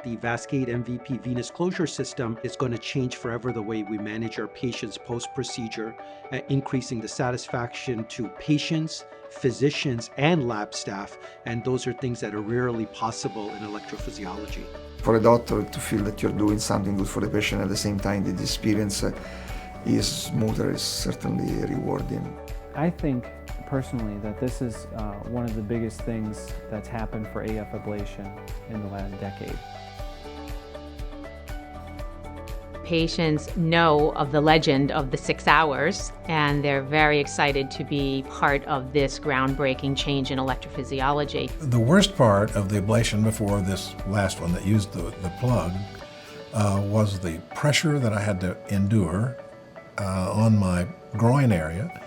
The Vascade MVP venous closure system is going to change forever the way we manage our patients post-procedure, increasing the satisfaction to patients, physicians, and lab staff. And those are things that are rarely possible in electrophysiology. For a doctor to feel that you're doing something good for the patient at the same time, the experience is smoother, is certainly rewarding. I think personally that this is one of the biggest things that's happened for AF ablation in the last decade. Patients know of the legend of the 6 hours, and they're very excited to be part of this groundbreaking change in electrophysiology. The worst part of the ablation before this last one that used the plug was the pressure that I had to endure on my groin area,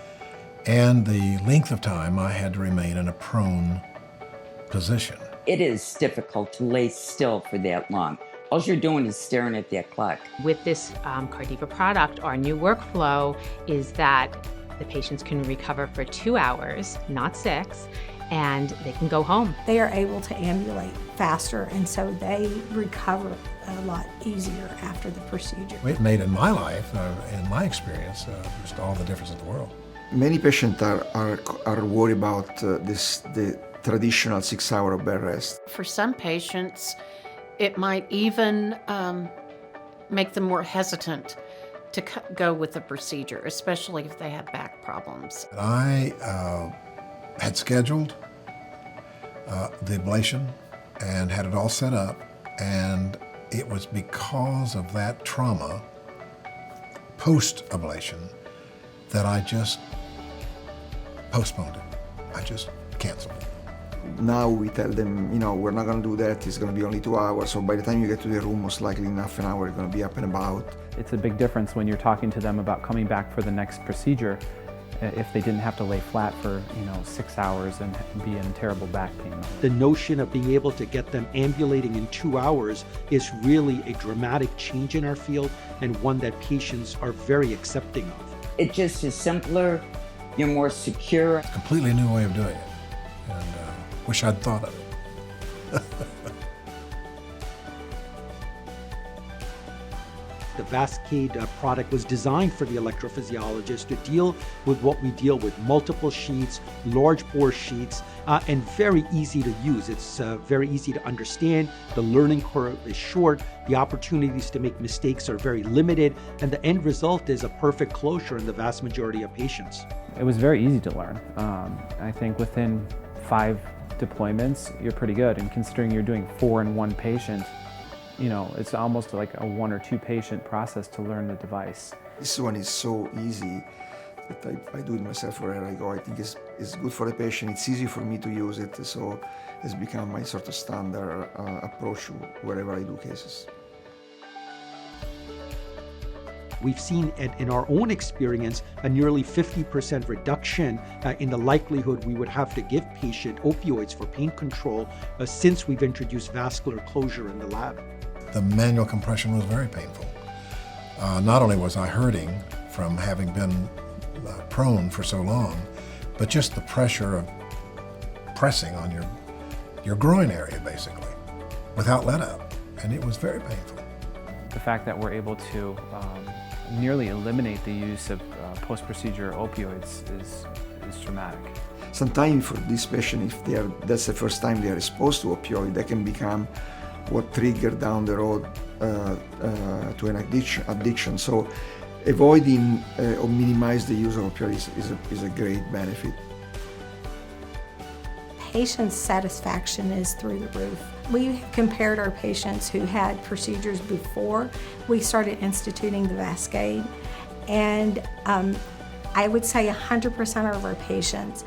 and the length of time I had to remain in a prone position. It is difficult to lay still for that long. All you're doing is staring at that clock. With this Cardiva product, our new workflow is that the patients can recover for 2 hours, not 6, and they can go home. They are able to ambulate faster, and so they recover a lot easier after the procedure. It made in my life, in my experience, just all the difference in the world. Many patients are worried about the traditional 6-hour bed rest. For some patients, it might even make them more hesitant to go with the procedure, especially if they have back problems. I had scheduled the ablation and had it all set up, and it was because of that trauma post-ablation that I just postponed it. I just canceled it. Now we tell them, we're not going to do that, it's going to be only 2 hours, so by the time you get to the room, most likely in half an hour, you're going to be up and about. It's a big difference when you're talking to them about coming back for the next procedure if they didn't have to lay flat for 6 hours and be in terrible back pain. The notion of being able to get them ambulating in 2 hours is really a dramatic change in our field, and one that patients are very accepting of. It just is simpler, you're more secure. It's a completely new way of doing it, and wish I'd thought of it. The Vascade product was designed for the electrophysiologist to deal with what we deal with: multiple sheets, large bore sheets, and very easy to use. It's very easy to understand. The learning curve is short. The opportunities to make mistakes are very limited, and the end result is a perfect closure in the vast majority of patients. It was very easy to learn. I think within 5 deployments, you're pretty good. And considering you're doing 4 in one patient, it's almost like a 1 or 2 patient process to learn the device. This one is so easy that I do it myself wherever I go. I think it's good for the patient. It's easy for me to use it, so it's become my sort of standard approach wherever I do cases. We've seen in our own experience a nearly 50% reduction in the likelihood we would have to give patient opioids for pain control since we've introduced vascular closure in the lab. The manual compression was very painful. Not only was I hurting from having been prone for so long, but just the pressure of pressing on your groin area, basically, without let up, and it was very painful. The fact that we're able to nearly eliminate the use of post-procedure opioids is dramatic. Sometimes for this patient, if that's the first time they are exposed to opioid, that can become what triggered down the road to an addiction. So avoiding or minimize the use of opioids is a great benefit. Patient satisfaction is through the roof. We compared our patients who had procedures before we started instituting the Vascade, and I would say 100% of our patients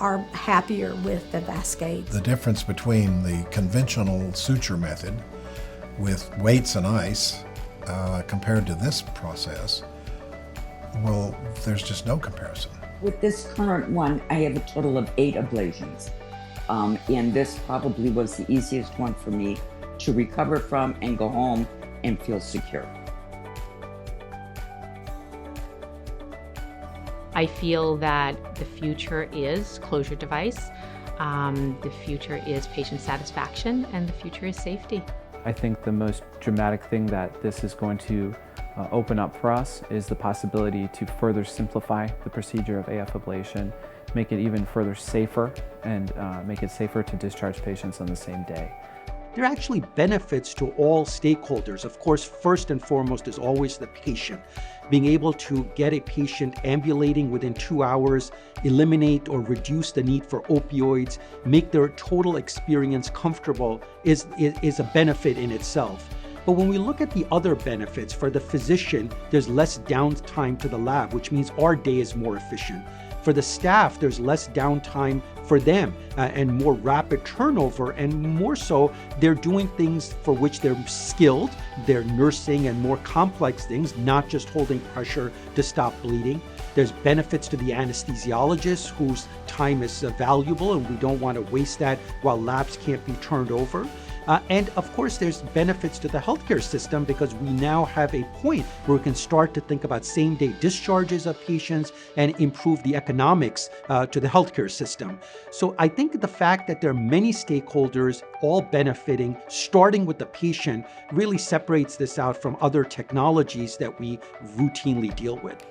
are happier with the Vascade. The difference between the conventional suture method with weights and ice compared to this process, well, there's just no comparison. With this current one, I have a total of 8 ablations. And this probably was the easiest one for me to recover from and go home and feel secure. I feel that the future is closure device, the future is patient satisfaction, and the future is safety. I think the most dramatic thing that this is going to open up for us is the possibility to further simplify the procedure of AF ablation, make it even further safer, and make it safer to discharge patients on the same day. There are actually benefits to all stakeholders. Of course, first and foremost is always the patient. Being able to get a patient ambulating within 2 hours, eliminate or reduce the need for opioids, make their total experience comfortable is a benefit in itself. But when we look at the other benefits, for the physician, there's less downtime to the lab, which means our day is more efficient. For the staff, there's less downtime for them and more rapid turnover, and more so, they're doing things for which they're skilled. They're nursing and more complex things, not just holding pressure to stop bleeding. There's benefits to the anesthesiologist, whose time is valuable, and we don't want to waste that while labs can't be turned over. And of course, there's benefits to the healthcare system, because we now have a point where we can start to think about same-day discharges of patients and improve the economics to the healthcare system. So I think the fact that there are many stakeholders all benefiting, starting with the patient, really separates this out from other technologies that we routinely deal with.